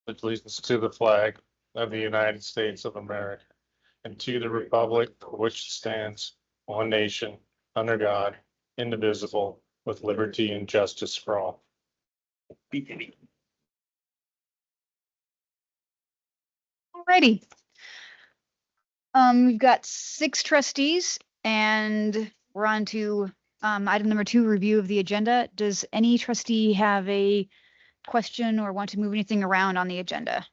allegiance to the flag of the United States of America and to the republic for which it stands, one nation, under God, indivisible, with liberty and justice for all. Alrighty. We've got 6 trustees and we're on to item number 2, review of the agenda. Does any trustee have a question or want to move anything around on the agenda?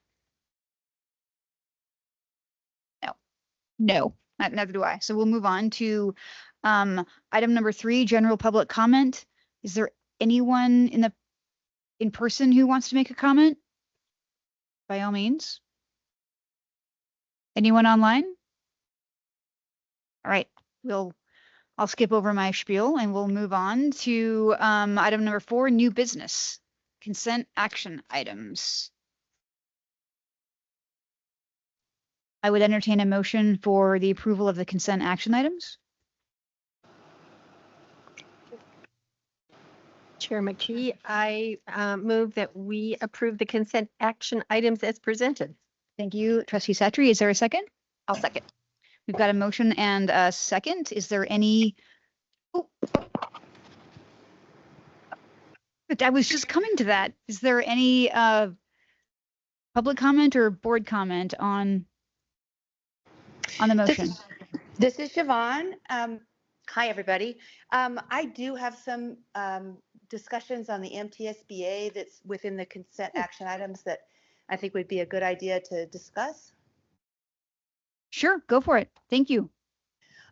No, neither do I. So we'll move on to item number 3, general public comment. Is there anyone in person who wants to make a comment? By all means. Anyone online? All right, I'll skip over my spiel and we'll move on to item number 4, new business, consent action items. I would entertain a motion for the approval of the consent action items. Chair McKee, I move that we approve the consent action items as presented. Thank you, Trustee Satry. Is there a second? I'll second. We've got a motion and a second. Is there any? Oh. I was just coming to that. Is there any public comment or board comment on the motion? This is Siobhan. Hi, everybody. I do have some discussions on the MTSBA that's within the consent action items that I think would be a good idea to discuss. Sure, go for it. Thank you.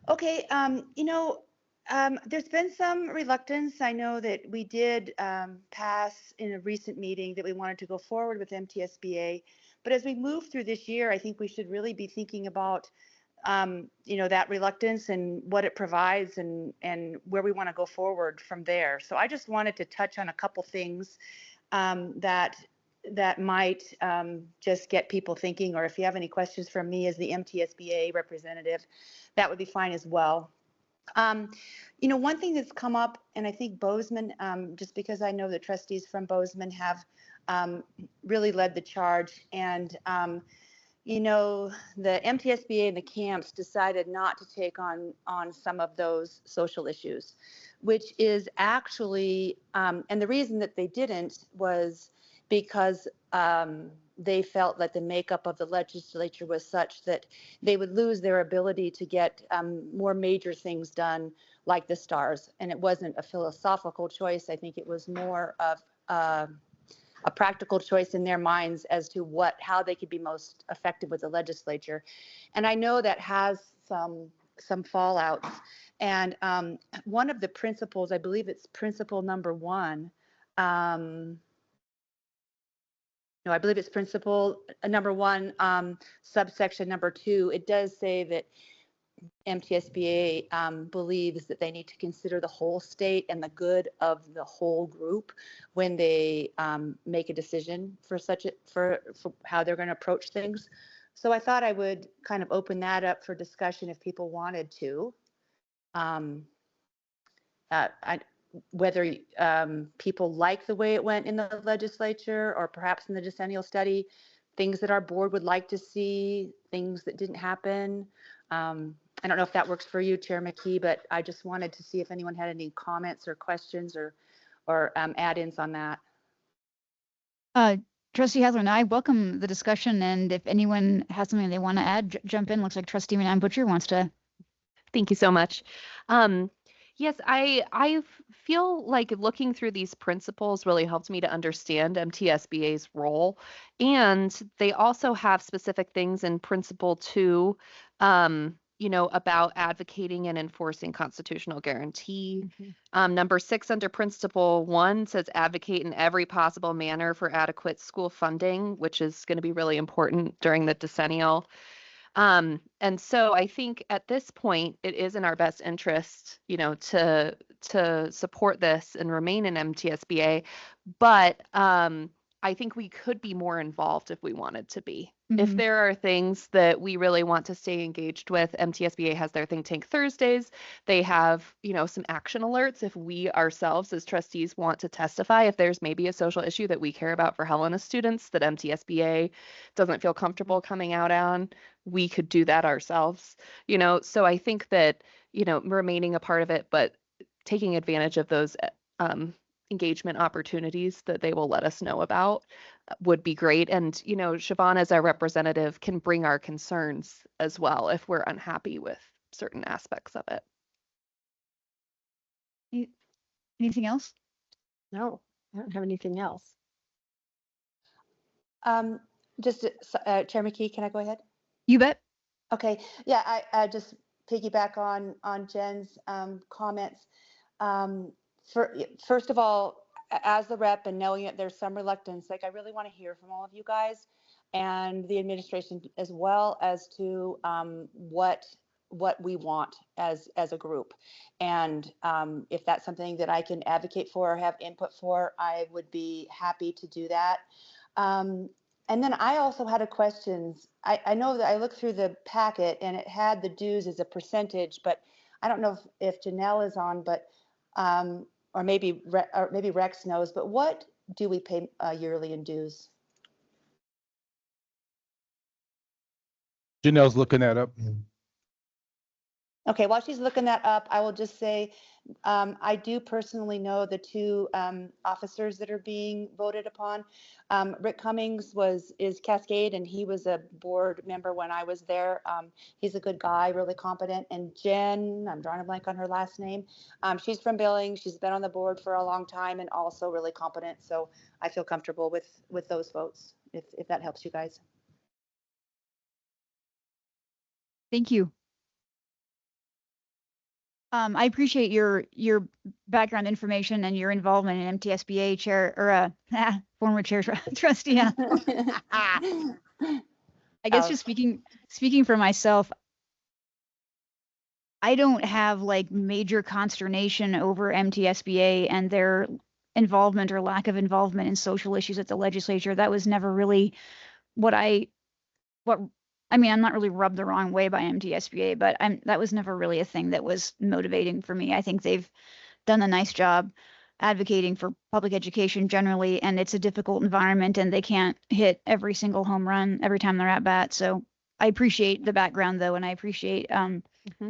Okay, there's been some reluctance. I know that we did pass in a recent meeting that we wanted to go forward with MTSBA, but as we move through this year, I think we should really be thinking about that reluctance and what it provides and where we want to go forward from there. So I just wanted to touch on a couple things that might just get people thinking, or if you have any questions from me as the MTSBA representative, that would be fine as well. One thing that's come up, and I think Bozeman, just because I know the trustees from Bozeman have really led the charge, and the MTSBA and the camps decided not to take on some of those social issues, which is actually, and the reason that they didn't was because they felt that the makeup of the legislature was such that they would lose their ability to get more major things done like the STARS. And it wasn't a philosophical choice. I think it was more of a practical choice in their minds as to how they could be most effective with the legislature. And I know that has some fallouts. And one of the principles, I believe it's principle number 1, I believe it's principle number 1, subsection number 2. It does say that MTSBA believes that they need to consider the whole state and the good of the whole group when they make a decision for how they're going to approach things. So I thought I would kind of open that up for discussion if people wanted to. Whether people like the way it went in the legislature or perhaps in the decennial study, things that our board would like to see, things that didn't happen. I don't know if that works for you, Chair McKee, but I just wanted to see if anyone had any comments or questions or add-ins on that. Trustee Haslund, I welcome the discussion, and if anyone has something they want to add, jump in. Looks like Trustee Madam Butcher wants to. Thank you so much. Yes, I feel like looking through these principles really helped me to understand MTSBA's role. And they also have specific things in Principle 2, about advocating and enforcing constitutional guarantee. Mm-hmm. Number 6 under Principle 1 says advocate in every possible manner for adequate school funding, which is going to be really important during the decennial. And so I think at this point, it is in our best interest, to support this and remain in MTSBA. But I think we could be more involved if we wanted to be. If Mhm. there are things that we really want to stay engaged with, MTSBA has their Think Tank Thursdays. They have, some action alerts if we ourselves as trustees want to testify. If there's maybe a social issue that we care about for Helena students that MTSBA doesn't feel comfortable coming out on, we could do that ourselves. So I think that, remaining a part of it, but taking advantage of those engagement opportunities that they will let us know about would be great. And, Siobhan as our representative can bring our concerns as well if we're unhappy with certain aspects of it. Anything else? No, I don't have anything else. Just, Chair McKee, can I go ahead? You bet. Okay, yeah, I just piggyback on Jen's comments. First of all, as the rep and knowing that there's some reluctance, like I really want to hear from all of you guys and the administration as well as to what we want as a group. And if that's something that I can advocate for or have input for, I would be happy to do that. And then I also had a question. I know that I looked through the packet and it had the dues as a percentage, but I don't know if Janelle is on, but or maybe Rex knows, but what do we pay yearly in dues? Janelle's looking that up. Okay, while she's looking that up, I will just say I do personally know the two officers that are being voted upon. Rick Cummings is Cascade, and he was a board member when I was there. He's a good guy, really competent. And Jen, I'm drawing a blank on her last name. She's from Billings. She's been on the board for a long time and also really competent. So I feel comfortable with those votes, if that helps you guys. Thank you. I appreciate your background information and your involvement in MTSBA chair or former chair trustee. I guess just speaking for myself, I don't have like major consternation over MTSBA and their involvement or lack of involvement in social issues at the legislature. That was never really I mean, I'm not really rubbed the wrong way by MTSBA, but that was never really a thing that was motivating for me. I think they've done a nice job advocating for public education generally, and it's a difficult environment and they can't hit every single home run every time they're at bat. So I appreciate the background though, and I appreciate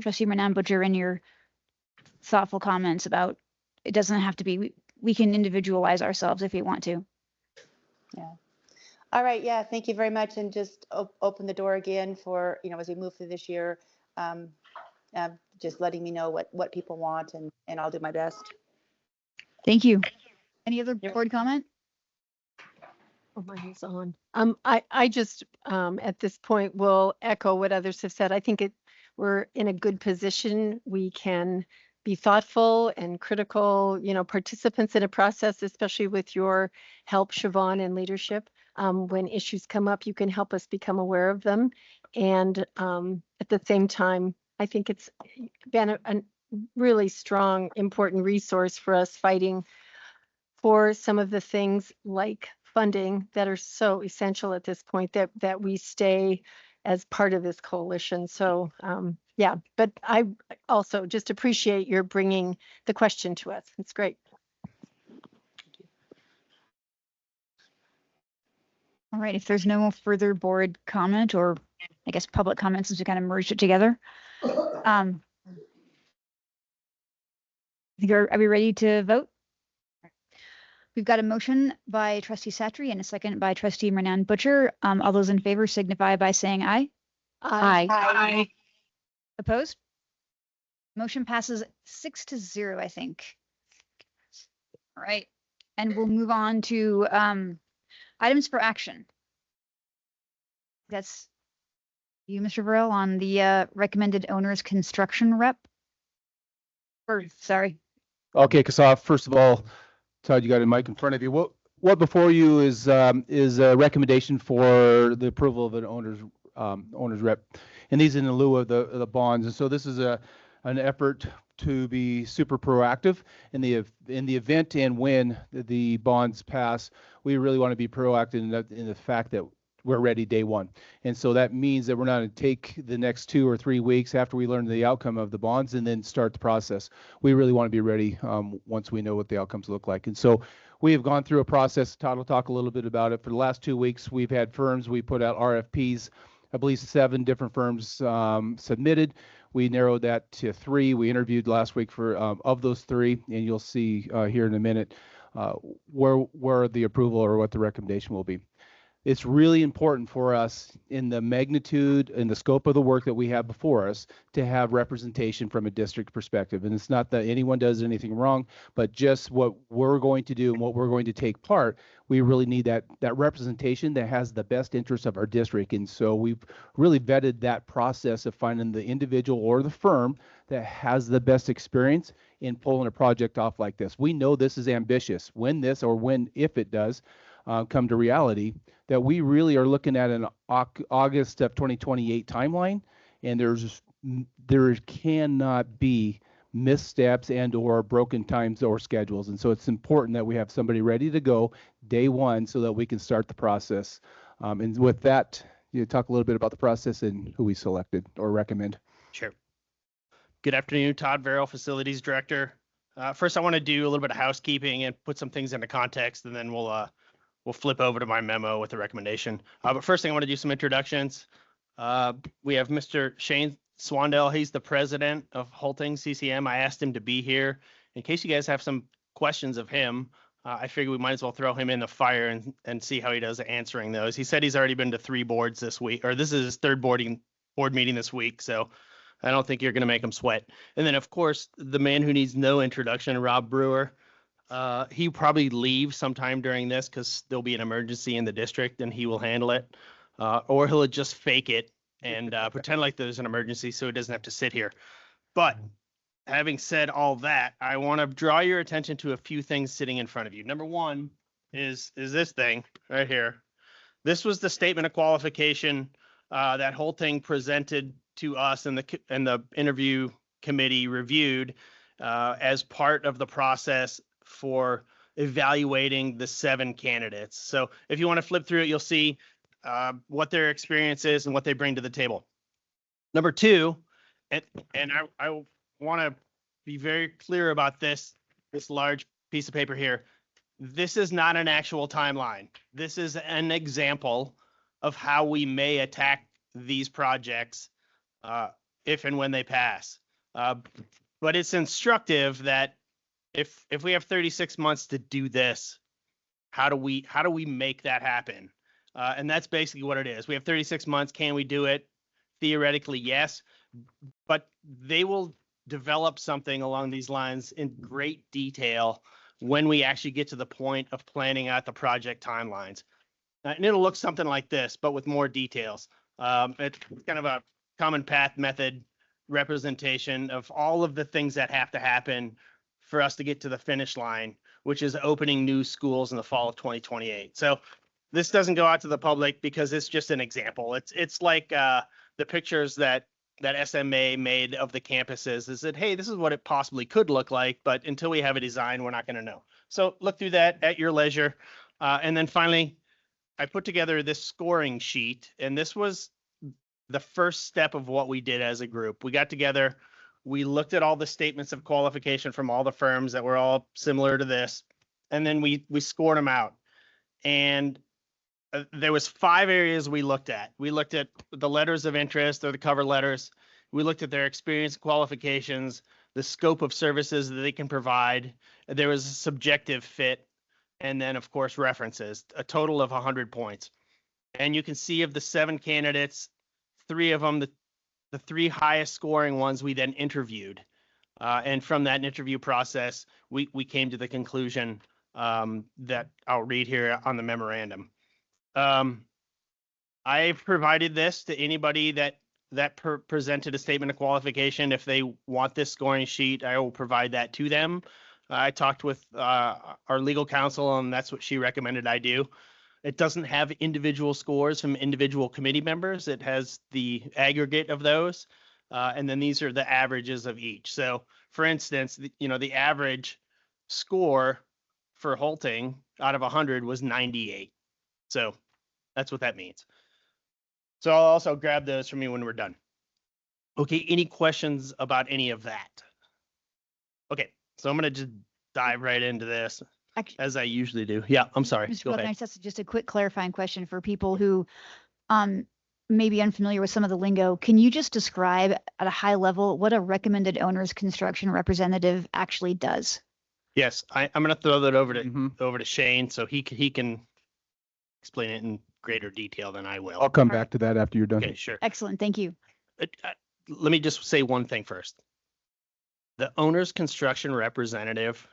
Trustee Renan Butcher and your thoughtful comments about it doesn't have to be, we can individualize ourselves if we want to. Yeah. All right. Yeah. Thank you very much. And just open the door again for, as we move through this year, just letting me know what people want and I'll do my best. Thank you. Any other board comment? Oh, mine is on. I just at this point will echo what others have said. I think we're in a good position. We can be thoughtful and critical, participants in a process, especially with your help, Siobhan, and leadership. When issues come up, you can help us become aware of them. And at the same time, I think it's been a really strong, important resource for us fighting for some of the things like funding that are so essential at this point that we stay as part of this coalition. So yeah, but I also just appreciate your bringing the question to us. It's great. All right, if there's no further board comment or I guess public comment since we kind of merged it together. Are we ready to vote? We've got a motion by Trustee Satry and a second by Trustee Renan Butcher. All those in favor signify by saying aye. Aye. Aye. Opposed? Motion passes 6-0, I think. All right, and we'll move on to items for action. That's you, Mr. Varel, on the recommended owner's construction rep. Or sorry. Okay, Kasaf, first of all, Todd, you got a mic in front of you. What before you is a recommendation for the approval of an owner's rep, and these in lieu of the bonds. And so this is an effort to be super proactive in the event and when the bonds pass. We really want to be proactive in the fact that we're ready day one. And so that means that we're not going to take the next 2 or 3 weeks after we learn the outcome of the bonds and then start the process. We really want to be ready once we know what the outcomes look like. And so we have gone through a process. Todd will talk a little bit about it. For the last 2 weeks, we've had firms, we put out RFPs. I believe 7 different firms submitted. We narrowed that to 3. We interviewed last week for of those 3, and you'll see here in a minute where the approval or what the recommendation will be. It's really important for us in the magnitude and the scope of the work that we have before us to have representation from a district perspective. And it's not that anyone does anything wrong, but just what we're going to do and what we're going to take part, we really need that representation that has the best interest of our district. And so we've really vetted that process of finding the individual or the firm that has the best experience in pulling a project off like this. We know this is ambitious. If it does come to reality, that we really are looking at an August of 2028 timeline, and there cannot be missteps and or broken times or schedules. And so it's important that we have somebody ready to go day one so that we can start the process. And with that, you talk a little bit about the process and who we selected or recommend. Sure. Good afternoon, Todd Verrill, Facilities Director. First, I want to do a little bit of housekeeping and put some things into context, and then we'll flip over to my memo with the recommendation. But first thing, I want to do some introductions. We have Mr. Shane Swandell. He's the president of Holting CCM. I asked him to be here in case you guys have some questions of him. I figured we might as well throw him in the fire and see how he does answering those. He said he's already been to 3 boards this week, or this is his 3rd board meeting this week. So I don't think you're going to make him sweat. And then, of course, the man who needs no introduction, Rob Brewer. He probably leave sometime during this because there'll be an emergency in the district and he will handle it. Or he'll just fake it and pretend like there's an emergency so he doesn't have to sit here. But having said all that, I want to draw your attention to a few things sitting in front of you. Number one is this thing right here. This was the statement of qualification that Holting presented to us and the interview committee reviewed as part of the process for evaluating the 7 candidates. So if you want to flip through it, you'll see what their experience is and what they bring to the table. Number 2, and I want to be very clear about this large piece of paper here. This is not an actual timeline. This is an example of how we may attack these projects if and when they pass. But it's instructive that if we have 36 months to do this, how do we make that happen? And that's basically what it is. We have 36 months. Can we do it? Theoretically, yes. But they will develop something along these lines in great detail when we actually get to the point of planning out the project timelines. And it'll look something like this, but with more details. It's kind of a common path method representation of all of the things that have to happen for us to get to the finish line, which is opening new schools in the fall of 2028. So this doesn't go out to the public because it's just an example. It's like the pictures that SMA made of the campuses is that, hey, this is what it possibly could look like, but until we have a design, we're not going to know. So look through that at your leisure. And then finally, I put together this scoring sheet, and this was the first step of what we did as a group. We got together, we looked at all the statements of qualification from all the firms that were all similar to this, and then we scored them out. And there was 5 areas we looked at. We looked at the letters of interest or the cover letters. We looked at their experience, qualifications, the scope of services that they can provide. There was a subjective fit, and then of course references, a total of 100 points. And you can see of the 7 candidates, 3 of them, the 3 highest scoring ones we then interviewed. And from that interview process, we came to the conclusion that I'll read here on the memorandum. I provided this to anybody that presented a statement of qualification. If they want this scoring sheet, I will provide that to them. I talked with our legal counsel, and that's what she recommended I do. It doesn't have individual scores from individual committee members. It has the aggregate of those, and then these are the averages of each. So, for instance, the average score for Holting out of 100 was 98. So That's what that means. So I'll also grab those from you when we're done. Okay, any questions about any of that? Okay, so I'm gonna just dive right into this Act- as I usually do. Yeah, I'm sorry. Mr. Go Buck, ahead. can I just ask just a quick clarifying question for people who may be unfamiliar with some of the lingo? Can you just describe at a high level what a recommended owner's construction representative actually does? Yes, I'm gonna throw that over to Mhm. Shane so he can explain it in greater detail than I will. I'll come All right. back to that after you're done. Okay, sure. Excellent. Thank you. Let me just say one thing first. The owner's construction representative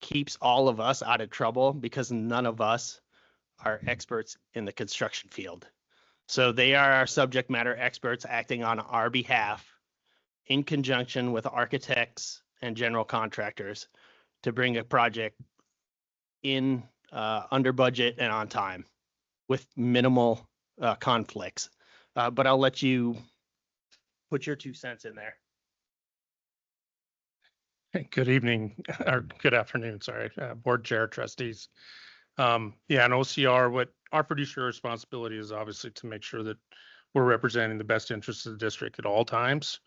keeps all of us out of trouble because none of us are experts in the construction field. So they are our subject matter experts acting on our behalf in conjunction with architects and general contractors to bring a project in under budget and on time with minimal conflicts. But I'll let you put your 2 cents in there. Good evening, or good afternoon, sorry, Board Chair, trustees. Yeah, in OCR, what our fiduciary responsibility is obviously to make sure that we're representing the best interests of the district at all times.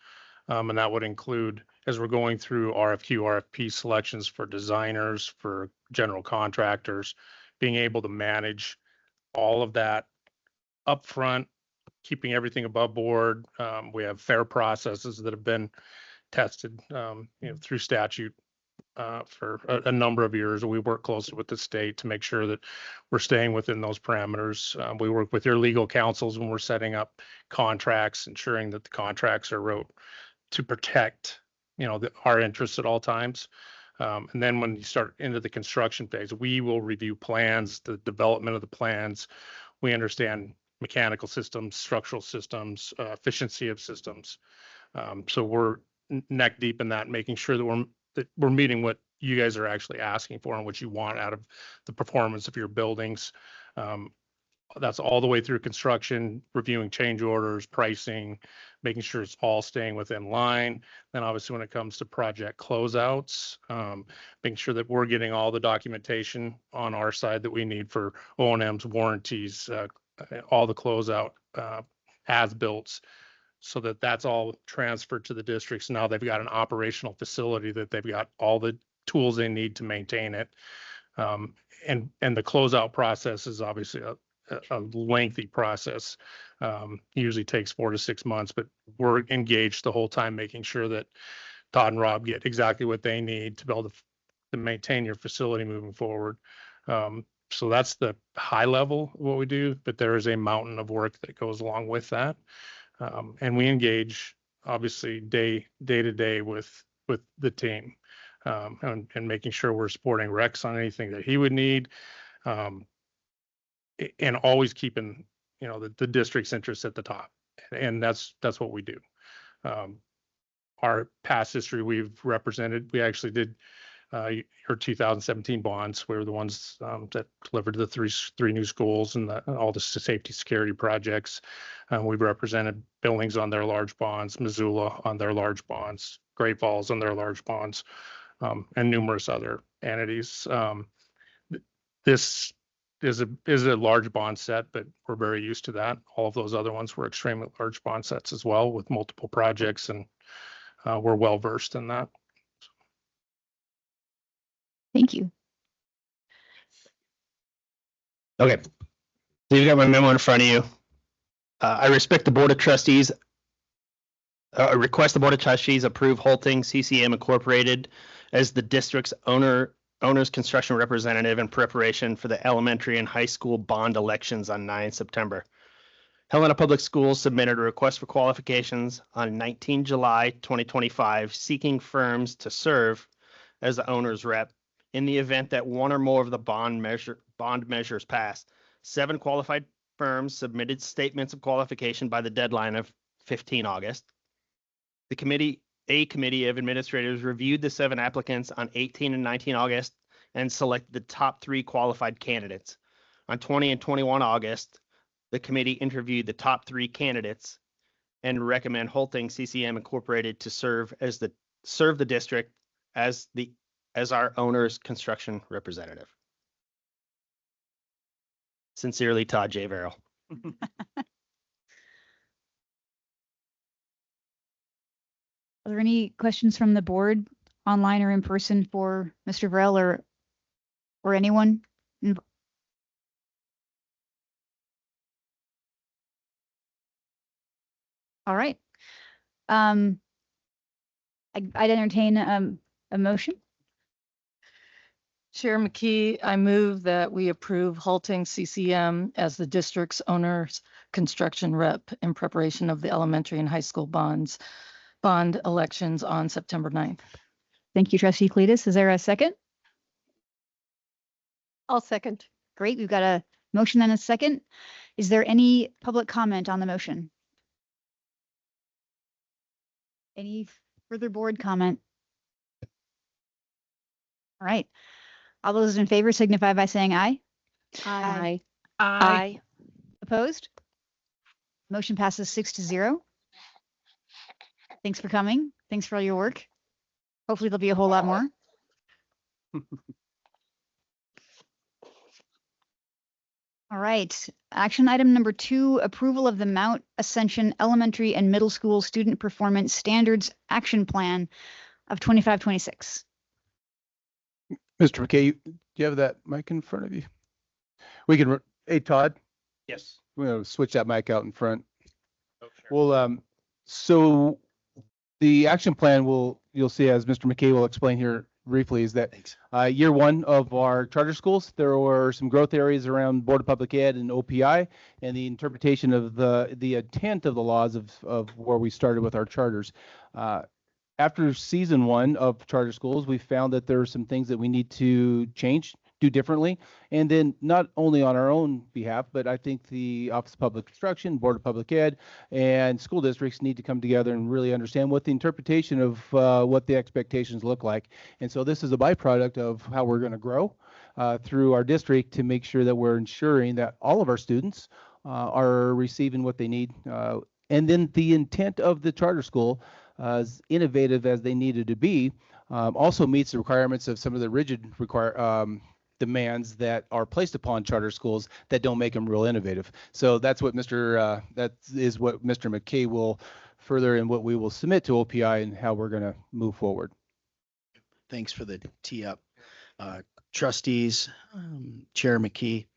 And that would include, as we're going through RFQ, RFP selections for designers, for general contractors, being able to manage all of that upfront, keeping everything above board. We have fair processes that have been tested, through statute for a number of years. We work closely with the state to make sure that we're staying within those parameters. We work with your legal counsels when we're setting up contracts, ensuring that the contracts are wrote to protect, our interests at all times. And then when you start into the construction phase, we will review plans, the development of the plans. We understand mechanical systems, structural systems, efficiency of systems. So we're neck deep in that, making sure that we're meeting what you guys are actually asking for and what you want out of the performance of your buildings. That's all the way through construction, reviewing change orders, pricing, making sure it's all staying within line. Then obviously when it comes to project closeouts, making sure that we're getting all the documentation on our side that we need for O&Ms, warranties, all the closeout as-builts, so that that's all transferred to the districts. Now they've got an operational facility that they've got all the tools they need to maintain it. And the closeout process is obviously a lengthy process. Usually takes 4 to 6 months, but we're engaged the whole time, making sure that Todd and Rob get exactly what they need to be able to maintain your facility moving forward. So that's the high level of what we do, but there is a mountain of work that goes along with that. And we engage obviously day to day with the team, and making sure we're supporting Rex on anything that he would need. And always keeping, the district's interests at the top. And that's what we do. Our past history we've represented, we actually did your 2017 bonds. We were the ones that delivered the three new schools and all the safety security projects. We've represented Billings on their large bonds, Missoula on their large bonds, Great Falls on their large bonds, and numerous other entities. This is a large bond set, but we're very used to that. All of those other ones were extremely large bond sets as well, with multiple projects, and we're well versed in that. Thank you. Okay. So you've got my memo in front of you. I respect the Board of Trustees. Request the Board of Trustees approve Holting CCM Incorporated as the district's owner's construction representative in preparation for the elementary and high school bond elections on 9 September. Helena Public Schools submitted a request for qualifications on 19 July 2025, seeking firms to serve as the owner's rep in the event that one or more of the bond measures pass. 7 qualified firms submitted statements of qualification by the deadline of 15 August. A committee of administrators reviewed the 7 applicants on 18 and 19 August and selected the top 3 qualified candidates. On 20 and 21 August, the committee interviewed the top 3 candidates and recommend Holting CCM Incorporated to serve the district as our owner's construction representative. Sincerely, Todd J. Verrill. Are there any questions from the board, online or in person, for Mr. Verrill or anyone? All right. I'd entertain a motion. Chair McKee, I move that we approve halting CCM as the district's owner's construction rep in preparation of the elementary and high school bond elections on September 9th. Thank you, Trustee Cletus. Is there a second? I'll second. Great. We've got a motion and a second. Is there any public comment on the motion? Any further board comment? All right. All those in favor signify by saying aye. Aye. Aye. Opposed? Motion passes 6-0. Thanks for coming. Thanks for all your work. Hopefully there'll be a whole lot more. All right. Action item number 2, approval of the Mount Ascension Elementary and Middle School Student Performance Standards Action Plan of 25-26. Mr. McKay, do you have that mic in front of you? We can, hey, Todd, Yes. we're gonna switch that mic out in front. Oh, sure. Well, so the action plan you'll see, as Mr. McKay will explain here briefly, is that year 1 of our charter schools, there were some growth areas around Board of Public Ed and OPI, and the interpretation of the intent of the laws of where we started with our charters. After season 1 of charter schools, we found that there are some things that we need to change, do differently. And then not only on our own behalf, but I think the Office of Public Instruction, Board of Public Ed, and school districts need to come together and really understand what the interpretation of what the expectations look like. And so this is a byproduct of how we're going to grow through our district to make sure that we're ensuring that all of our students are receiving what they need. And then the intent of the charter school, as innovative as they needed to be, also meets the requirements of some of the rigid demands that are placed upon charter schools that don't make them real innovative. So that's what that is what Mr. McKay will further, and what we will submit to OPI and how we're going to move forward. Thanks for the tee up, trustees, Chair McKee.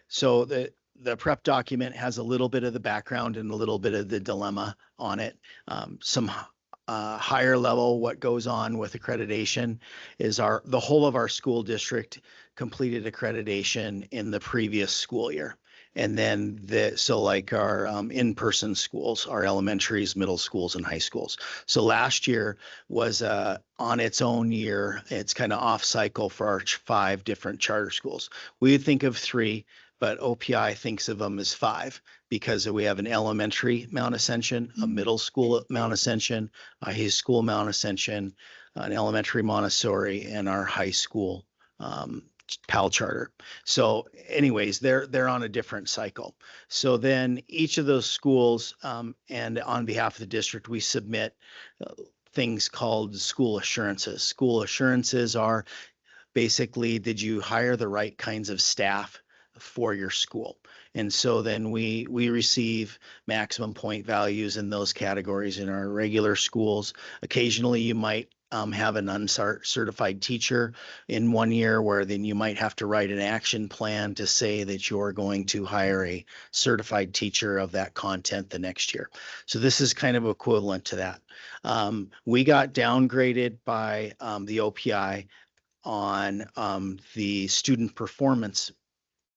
So the prep document has a little bit of the background and a little bit of the dilemma on it. Some higher level, what goes on with accreditation is the whole of our school district completed accreditation in the previous school year. And then so like our in-person schools, our elementaries, middle schools, and high schools. So last year was on its own year. It's kind of off cycle for our 5 different charter schools. We think of 3, but OPI thinks of them as 5 because we have an elementary Mount Ascension, a middle school Mount Ascension, a high school Mount Ascension, an elementary Montessori, and our high school PAL charter. So anyways, they're on a different cycle. So then each of those schools, and on behalf of the district, we submit things called school assurances. School assurances are basically, did you hire the right kinds of staff for your school? And so then we receive maximum point values in those categories in our regular schools. Occasionally you might have an uncertified teacher in one year, where then you might have to write an action plan to say that you're going to hire a certified teacher of that content the next year. So this is kind of equivalent to that. We got downgraded by the OPI on the student performance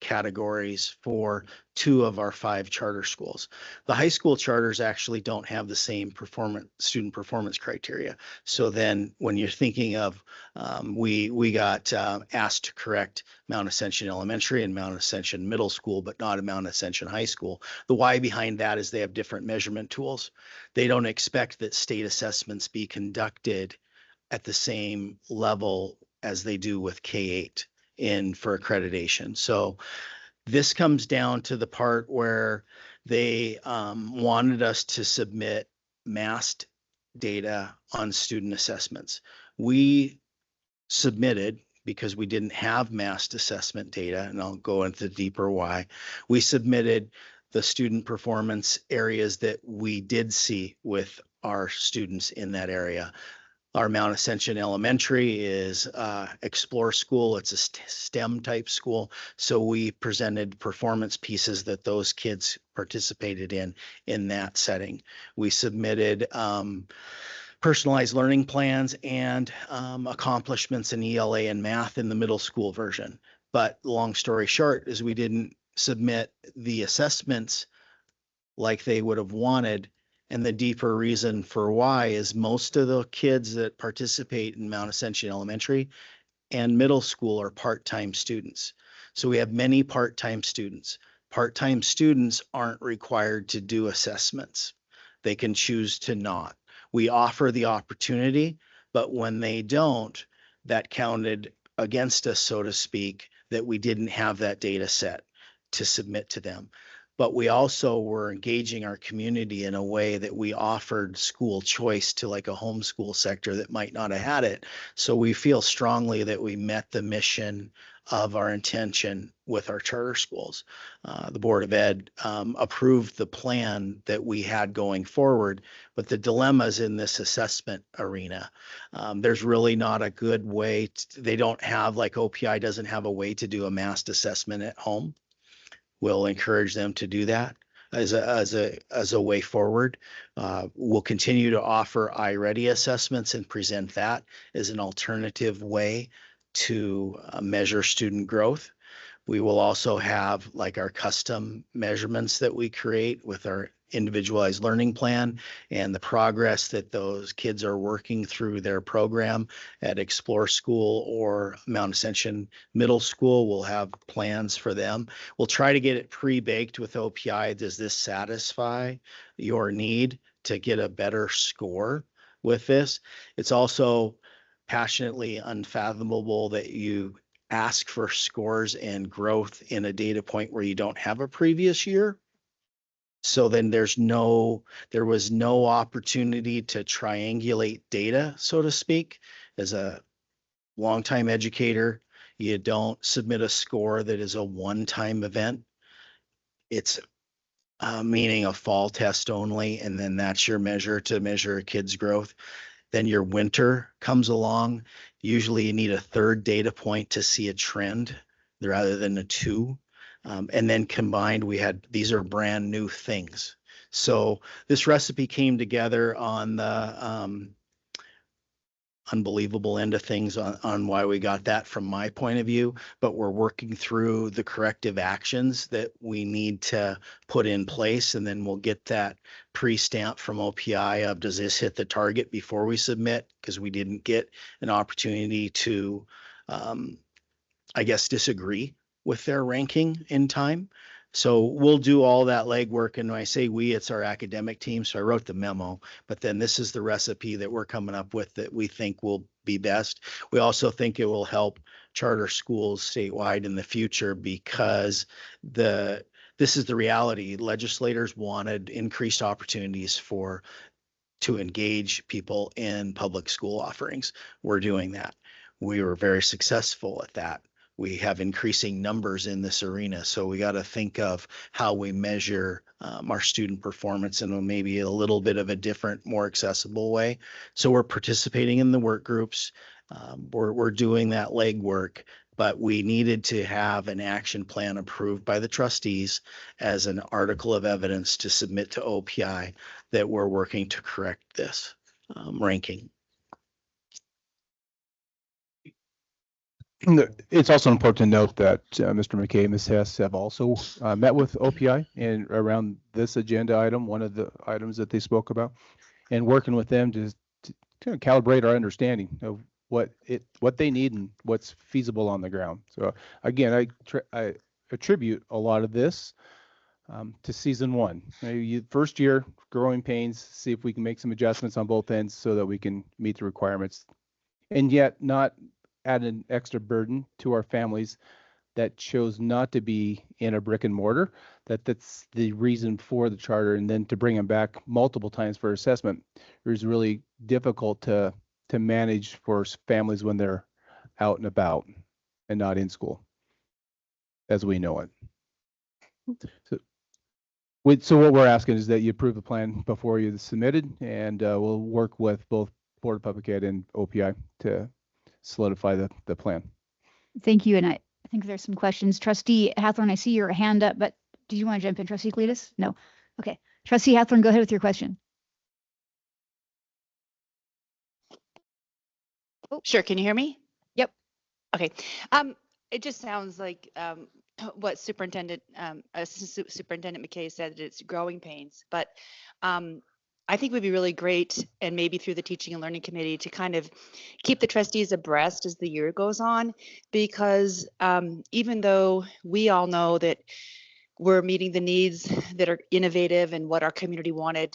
categories for 2 of our 5 charter schools. The high school charters actually don't have the same student performance criteria. So then when you're thinking of, we got asked to correct Mount Ascension Elementary and Mount Ascension Middle School, but not a Mount Ascension High School. The why behind that is they have different measurement tools. They don't expect that state assessments be conducted at the same level as they do with K-8 for accreditation. So this comes down to the part where they wanted us to submit massed data on student assessments. We submitted because we didn't have massed assessment data, and I'll go into deeper why. We submitted the student performance areas that we did see with our students in that area. Our Mount Ascension Elementary is Explore School. It's a STEM type school. So we presented performance pieces that those kids participated in that setting. We submitted personalized learning plans and accomplishments in ELA and math in the middle school version. But long story short is we didn't submit the assessments like they would have wanted. And the deeper reason for why is most of the kids that participate in Mount Ascension Elementary and middle school are part-time students. So we have many part-time students. Part-time students aren't required to do assessments. They can choose to not. We offer the opportunity, but when they don't, that counted against us, so to speak, that we didn't have that data set to submit to them. But we also were engaging our community in a way that we offered school choice to like a homeschool sector that might not have had it. So we feel strongly that we met the mission of our intention with our charter schools. The Board of Ed approved the plan that we had going forward, but the dilemmas in this assessment arena, there's really not a good way. They don't have, like OPI doesn't have a way to do a massed assessment at home. We'll encourage them to do that as a way forward. We'll continue to offer iReady assessments and present that as an alternative way to measure student growth. We will also have like our custom measurements that we create with our individualized learning plan and the progress that those kids are working through their program at Explore School or Mount Ascension Middle School. We'll have plans for them. We'll try to get it pre-baked with OPI. Does this satisfy your need to get a better score with this? It's also passionately unfathomable that you ask for scores and growth in a data point where you don't have a previous year. So then there was no opportunity to triangulate data, so to speak. As a longtime educator, you don't submit a score that is a one-time event. It's meaning a fall test only, and then that's your measure to measure a kid's growth. Then your winter comes along. Usually you need a third data point to see a trend rather than a two. And then combined, these are brand new things. So this recipe came together on the unbelievable end of things on why we got that from my point of view, but we're working through the corrective actions that we need to put in place. And then we'll get that pre-stamp from OPI of, does this hit the target before we submit? Because we didn't get an opportunity to, I guess, disagree with their ranking in time. So we'll do all that legwork. And when I say we, it's our academic team. So I wrote the memo, but then this is the recipe that we're coming up with that we think will be best. We also think it will help charter schools statewide in the future because this is the reality. Legislators wanted increased opportunities to engage people in public school offerings. We're doing that. We were very successful at that. We have increasing numbers in this arena. So we got to think of how we measure our student performance in maybe a little bit of a different, more accessible way. So we're participating in the work groups. We're doing that legwork, but we needed to have an action plan approved by the trustees as an article of evidence to submit to OPI that we're working to correct this ranking. It's also important to note that Mr. McKay and Ms. Hess have also met with OPI and around this agenda item, one of the items that they spoke about, and working with them to kind of calibrate our understanding of what they need and what's feasible on the ground. So again, I attribute a lot of this to season one. First year, growing pains, see if we can make some adjustments on both ends so that we can meet the requirements, and yet not add an extra burden to our families that chose not to be in a brick and mortar. That's the reason for the charter, and then to bring them back multiple times for assessment is really difficult to manage for families when they're out and about and not in school as we know it. So what we're asking is that you approve the plan before you submit it, and we'll work with both Board of Public Ed and OPI to solidify the plan. Thank you. And I think there's some questions. Trustee Hathorn, I see your hand up, but did you want to jump in, Trustee Cletus? No. Okay. Trustee Hathorn, go ahead with your question. Sure. Can you hear me? Yep. Okay. It just sounds like what Superintendent Superintendent McKay said, that it's growing pains, but I think it would be really great, and maybe through the Teaching and Learning Committee, to kind of keep the trustees abreast as the year goes on, because even though we all know that we're meeting the needs that are innovative and what our community wanted,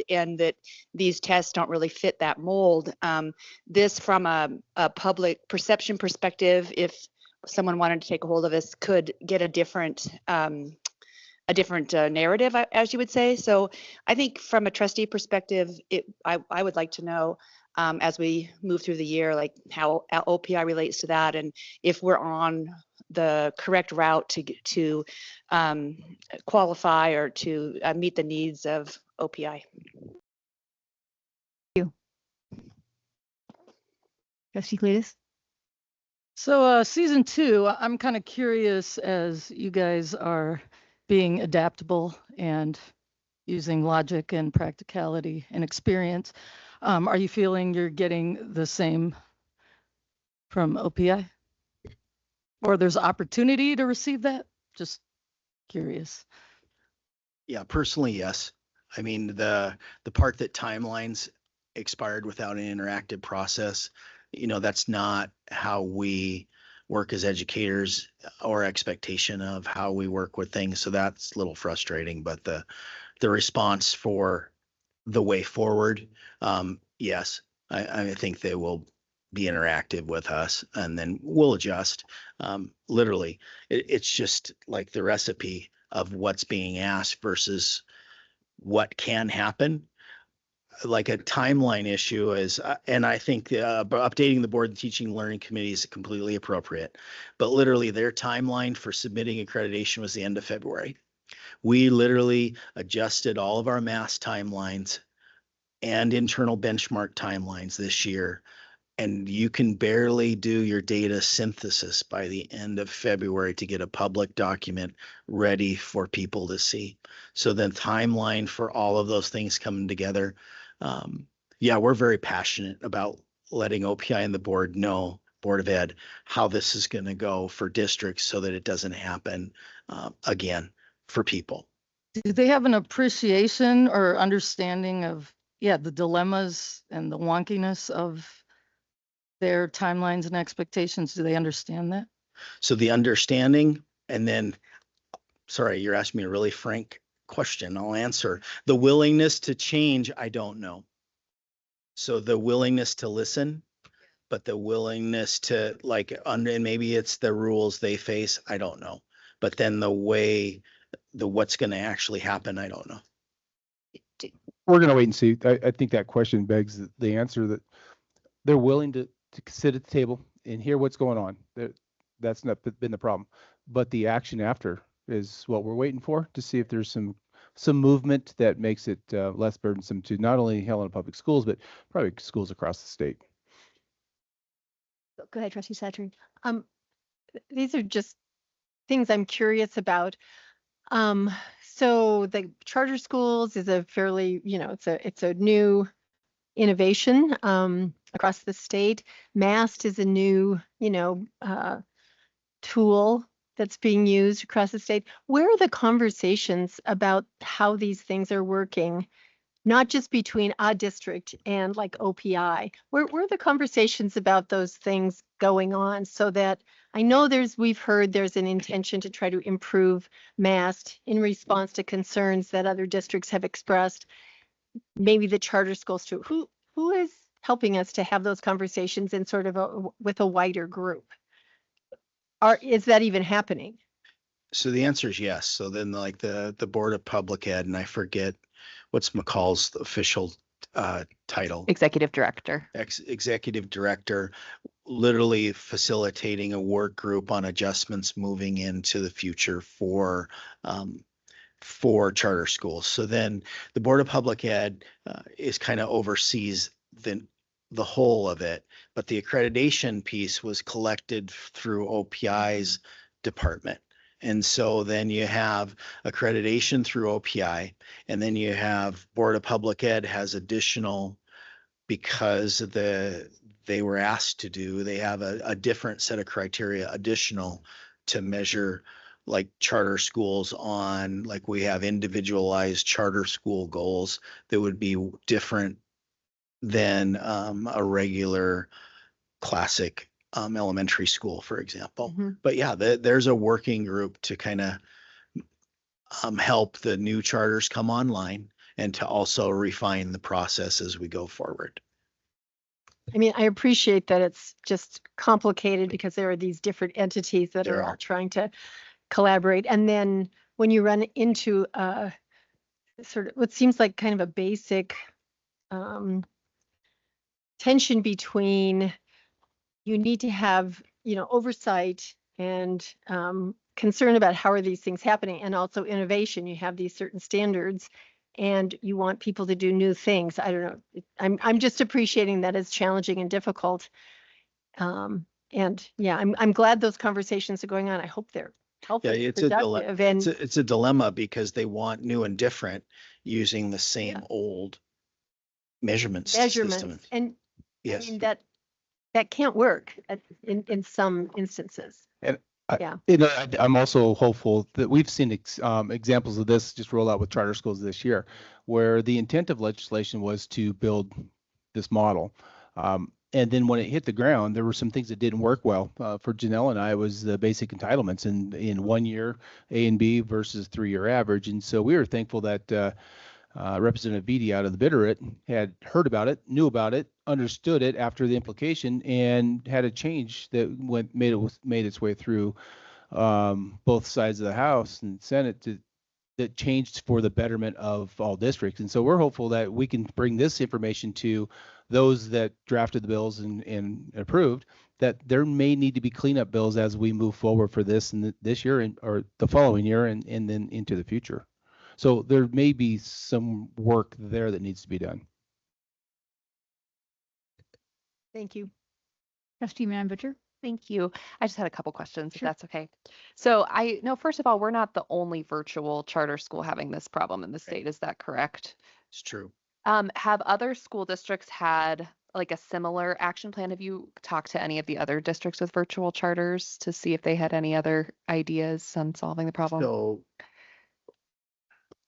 and that these tests don't really fit that mold. This, from a public perception perspective, if someone wanted to take a hold of us, could get a different narrative, as you would say. So I think from a trustee perspective, I would like to know, as we move through the year, like how OPI relates to that, and if we're on the correct route to qualify or to meet the needs of OPI. Trustee Cletus? So season 2, I'm kind of curious, as you guys are being adaptable and using logic and practicality and experience, are you feeling you're getting the same from OPI? Or there's opportunity to receive that? Just curious. Yeah, personally, yes. I mean, the part that timelines expired without an interactive process, that's not how we work as educators or expectation of how we work with things. So that's a little frustrating, but the response for the way forward, yes, I think they will be interactive with us, and then we'll adjust. Literally, it's just like the recipe of what's being asked versus what can happen. Like a timeline issue is, and I think updating the board and teaching and learning committee is completely appropriate, but literally their timeline for submitting accreditation was the end of February. We literally adjusted all of our mass timelines and internal benchmark timelines this year, and you can barely do your data synthesis by the end of February to get a public document ready for people to see. So the timeline for all of those things coming together, yeah, we're very passionate about letting OPI and the board know, Board of Ed, how this is going to go for districts so that it doesn't happen again for people. Do they have an appreciation or understanding of, the dilemmas and the wonkiness of their timelines and expectations? Do they understand that? So the understanding, and then, sorry, you're asking me a really frank question. I'll answer. The willingness to change, I don't know. So the willingness to listen, but the willingness to and maybe it's the rules they face, I don't know. But then what's going to actually happen, I don't know. We're going to wait and see. I think that question begs the answer that they're willing to sit at the table and hear what's going on. That's not been the problem. But the action after is what we're waiting for, to see if there's some movement that makes it less burdensome to not only Helena Public Schools, but probably schools across the state. Go ahead, Trustee Satry. These are just things I'm curious about. So the charter schools is a fairly, it's a new innovation across the state. MAST is a new, tool that's being used across the state. Where are the conversations about how these things are working, not just between a district and like OPI? Where are the conversations about those things going on, so that I know we've heard there's an intention to try to improve MAST in response to concerns that other districts have expressed, maybe the charter schools too. Who is helping us to have those conversations in sort of with a wider group? Is that even happening? So the answer is yes. So then the Board of Public Ed, and I forget what's McCall's official title. Executive director. Executive director literally facilitating a work group on adjustments moving into the future for charter schools. So then the Board of Public Ed is kind of oversees the whole of it, but the accreditation piece was collected through OPI's department. And so then you have accreditation through OPI, and then you have Board of Public Ed has additional, because they were asked to do, they have a different set of criteria additional to measure like charter schools on, like we have individualized charter school goals that would be different than a regular classic elementary school, for example. Mhm. But yeah, there's a working group to kind of help the new charters come online and to also refine the process as we go forward. I mean, I appreciate that it's just complicated because there are these different entities that There are all are. trying to collaborate. And then when you run into sort of what seems like kind of a basic tension between you need to have, oversight and concern about how are these things happening, and also innovation. You have these certain standards and you want people to do new things. I don't know. I'm just appreciating that it's challenging and difficult. And yeah, I'm glad those conversations are going on. I hope they're helpful, Yeah, productive, and it's a dilemma because they want new and different using the same Yeah. old measurements. measurements. And I Yes. mean, that can't work in some instances. I'm also hopeful that we've seen examples of this just roll out with charter schools this year, where the intent of legislation was to build this model. And then when it hit the ground, there were some things that didn't work well. For Janelle and I, was the basic entitlements in 1 year A and B versus 3-year average. And so we were thankful that Representative Beatty out of the Bitterroot had heard about it, knew about it, understood it after the implication, and had a change that made its way through both sides of the House and Senate that changed for the betterment of all districts. And so we're hopeful that we can bring this information to those that drafted the bills and approved, that there may need to be cleanup bills as we move forward for this and this year or the following year and then into the future. So there may be some work there that needs to be done. Thank you. Trustee Man Butcher? Thank you. I just had a couple questions, if Sure. that's okay. So I know, first of all, we're not the only virtual charter school having this problem in the state. Is that correct? It's true. Have other school districts had like a similar action plan? Have you talked to any of the other districts with virtual charters to see if they had any other ideas on solving the problem? So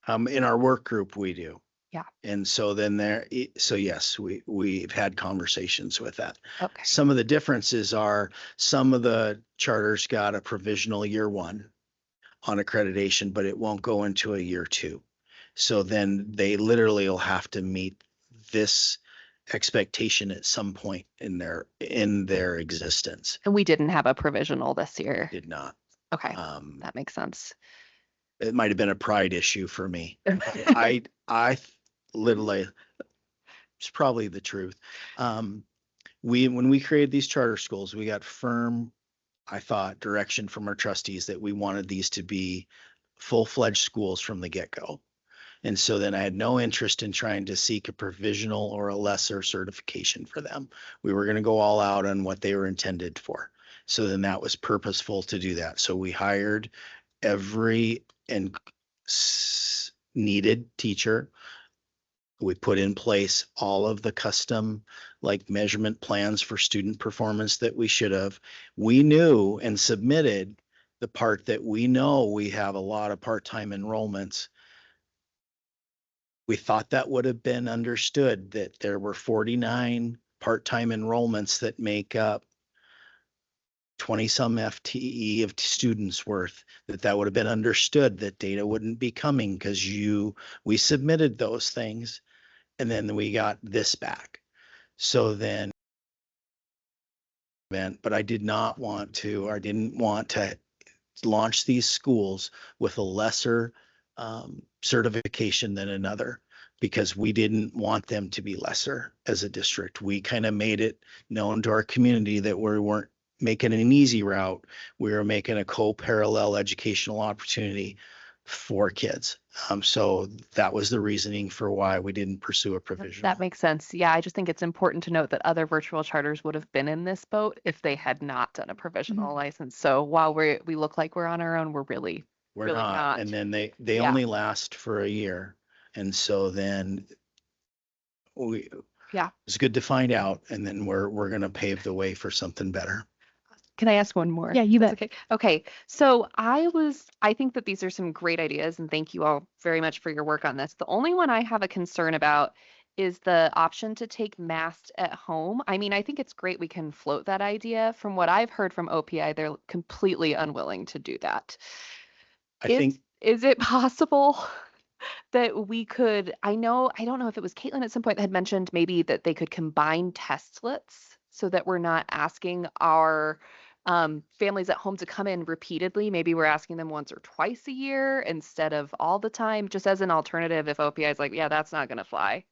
in our work group, we do. Yeah. And so then so yes, we've had conversations with that. Okay. Some of the differences are some of the charters got a provisional year 1 on accreditation, but it won't go into a year 2. So then they literally will have to meet this expectation at some point in their existence. And we didn't have a provisional this year. Did not. Okay. That makes sense. It might have been a pride issue for me. I literally, it's probably the truth. When we created these charter schools, we got firm, I thought, direction from our trustees that we wanted these to be full-fledged schools from the get-go. And so then I had no interest in trying to seek a provisional or a lesser certification for them. We were going to go all out on what they were intended for. So then that was purposeful to do that. So we hired every needed teacher. We put in place all of the custom like measurement plans for student performance that we should have. We knew and submitted the part that we know we have a lot of part-time enrollments. We thought that would have been understood, that there were 49 part-time enrollments that make up 20 some FTE of students worth, that would have been understood, that data wouldn't be coming because we submitted those things and then we got this back. So then, but I didn't want to launch these schools with a lesser certification than another. because we didn't want them to be lesser as a district. We kind of made it known to our community that we weren't making an easy route. We were making a co-parallel educational opportunity for kids. So that was the reasoning for why we didn't pursue a provisional. That makes sense. Yeah, I just think it's important to note that other virtual charters would have been in this boat if they had not done a provisional license. So while we look like we're on our own, we're really We're really not. not. And then they Yeah. only last for a year. And so then Yeah. it's good to find out. And then we're going to pave the way for something better. Can I ask one more? Yeah, you That's bet. Okay. Okay. So I think that these are some great ideas, and thank you all very much for your work on this. The only one I have a concern about is the option to take masks at home. I mean, I think it's great we can float that idea. From what I've heard from OPI, they're completely unwilling to do that. I think Is it possible that we could, I don't know if it was Caitlin at some point that had mentioned maybe that they could combine testlets so that we're not asking our families at home to come in repeatedly. Maybe we're asking them once or twice a year instead of all the time, just as an alternative if OPI is like, yeah, that's not going to fly.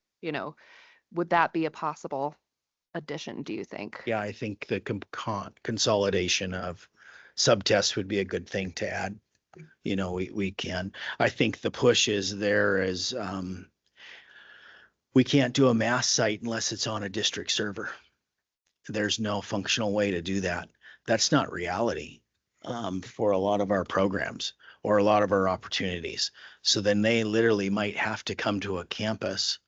Would that be a possible addition, do you think? Yeah, I think the consolidation of subtests would be a good thing to add. We can. I think the push is there is we can't do a mass site unless it's on a district server. There's no functional way to do that. That's not reality for a lot of our programs or a lot of our opportunities. So then they literally might have to come to a campus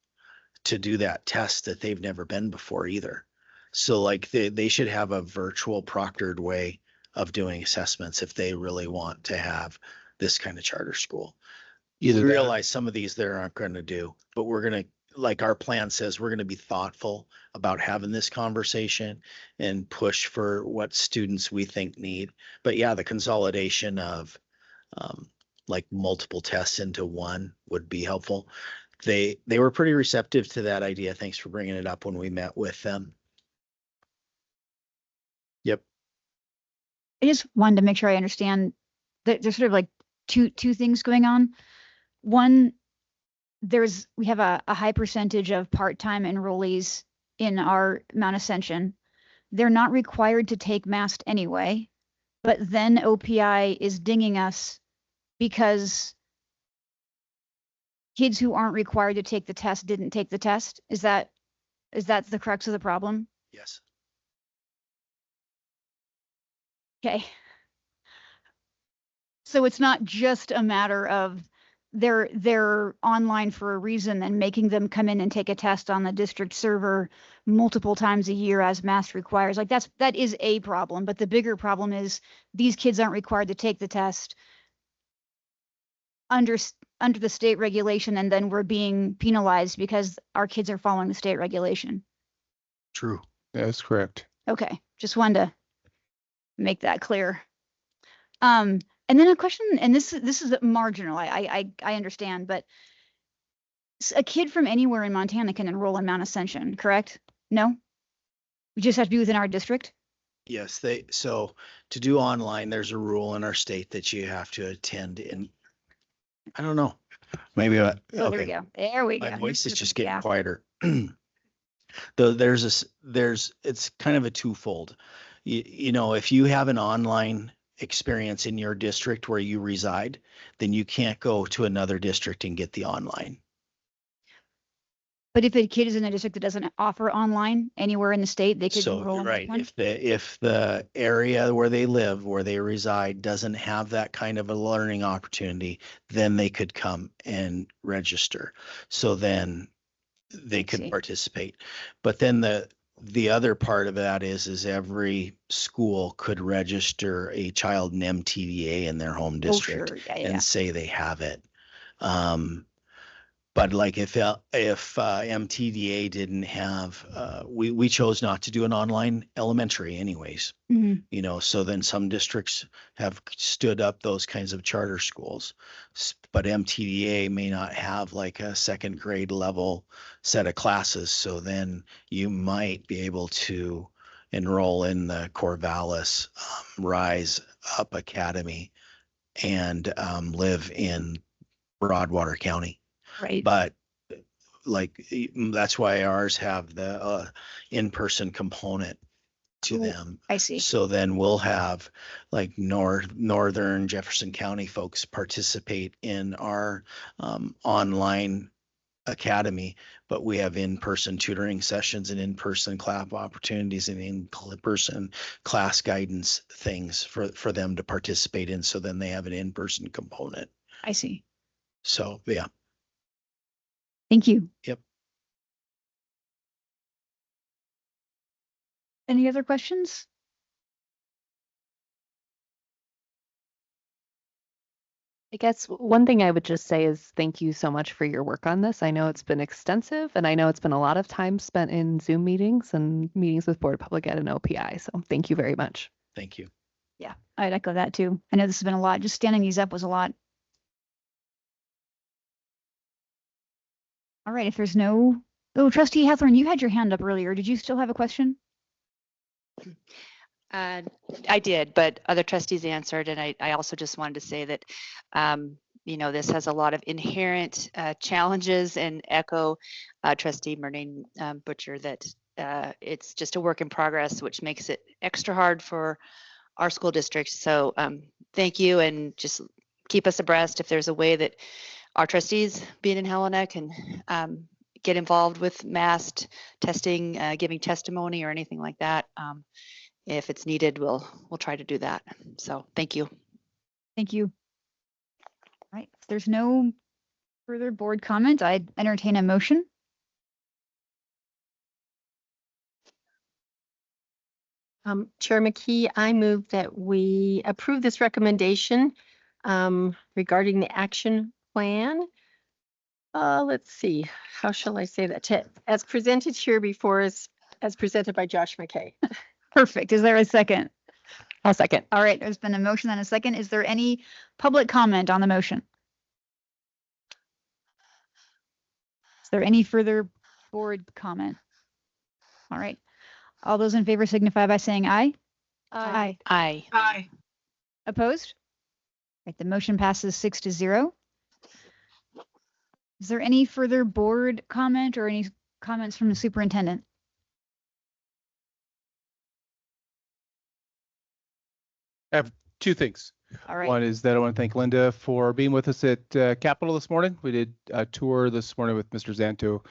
to do that test that they've never been before either. So like they should have a virtual proctored way of doing assessments if they really want to have this kind of charter school. Either We that- realize some of these they aren't going to do, but we're going to, like our plan says, we're going to be thoughtful about having this conversation and push for what students we think need. But yeah, the consolidation of like multiple tests into one would be helpful. They were pretty receptive to that idea. Thanks for bringing it up when we met with them. Yep. I just wanted to make sure I understand that there's sort of like two things going on. One, we have a high percentage of part-time enrollees in our Mount Ascension. They're not required to take MAST anyway, but then OPI is dinging us because kids who aren't required to take the test didn't take the test. Is that the crux of the problem? Yes. Okay. So it's not just a matter of they're online for a reason and making them come in and take a test on the district server multiple times a year as MAST requires. Like that is a problem, but the bigger problem is these kids aren't required to take the test under the state regulation, and then we're being penalized because our kids are following the state regulation. True. That's correct. Okay, just wanted to make that clear. And then a question, and this is marginal, I understand, but a kid from anywhere in Montana can enroll in Mount Ascension, correct? No? We just have to be within our district? Yes, so to do online, there's a rule in our state that you have to attend in, I don't know, maybe, Oh, there we okay. go. There we go. My voice is just getting Yeah. quieter. Though it's kind of a twofold. If you have an online experience in your district where you reside, then you can't go to another district and get the online. But if a kid is in a district that doesn't offer online anywhere in the state, they could So, enroll in that right, one? if the area where they live, where they reside, doesn't have that kind of a learning opportunity, then they could come and register. So then they I could see. participate. But then the other part of that is every school could register a child in MTDA in their home Oh, district sure. Yeah. and say they have it. But like if MTDA didn't have, we chose not to do an online elementary anyways, Mhm. so then some districts have stood up those kinds of charter schools. But MTDA may not have like a second grade level set of classes. So then you might be able to enroll in the Corvallis Rise Up Academy and live in Broadwater County. Right. But that's why ours have the in-person component to Ooh, them. I see. So then we'll have like Northern Jefferson County folks participate in our online academy, but we have in-person tutoring sessions and in-person class opportunities and in-person class guidance things for them to participate in. So then they have an in-person component. I see. So yeah. Thank you. Yep. Any other questions? I guess one thing I would just say is thank you so much for your work on this. I know it's been extensive and I know it's been a lot of time spent in Zoom meetings and meetings with Board of Public Ed and OPI. So thank you very much. Thank you. Yeah, I'd echo that too. I know this has been a lot. Just standing these up was a lot. All right, if there's no, oh, Trustee Hathorn, you had your hand up earlier. Did you still have a question? I did, but other trustees answered, and I also just wanted to say that, this has a lot of inherent challenges, and echo Trustee Murnane Butcher that it's just a work in progress, which makes it extra hard for our school district. So thank you, and just keep us abreast if there's a way that our trustees, being in Helena, can get involved with mass testing, giving testimony or anything like that. If it's needed, we'll try to do that. So thank you. Thank you. All right, if there's no further board comment, I'd entertain a motion. Chair McKee, I move that we approve this recommendation regarding the action plan. Let's see, how shall I say that? As presented here before us, as presented by Josh McKay. Perfect. Is there a second? I'll second. All right, there's been a motion and a second. Is there any public comment on the motion? Is there any further board comment? All right. All those in favor signify by saying aye. Aye. Aye. Opposed? Right, the motion passes 6-0. Is there any further board comment or any comments from the superintendent? I have two things. All right. One is that I want to thank Linda for being with us at Capitol this morning. We did a tour this morning with Mr. Zanto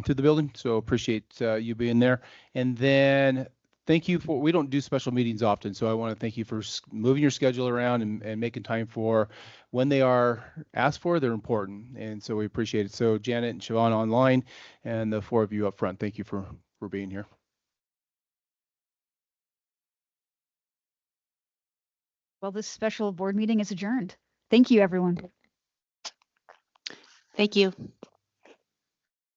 to the building, so appreciate you being there. And then thank you for, we don't do special meetings often, so I want to thank you for moving your schedule around and making time for when they are asked for, they're important. And so we appreciate it. So Janet and Siobhan online and the four of you up front, thank you for being here. Well, this special board meeting is adjourned. Thank you, everyone. Thank you.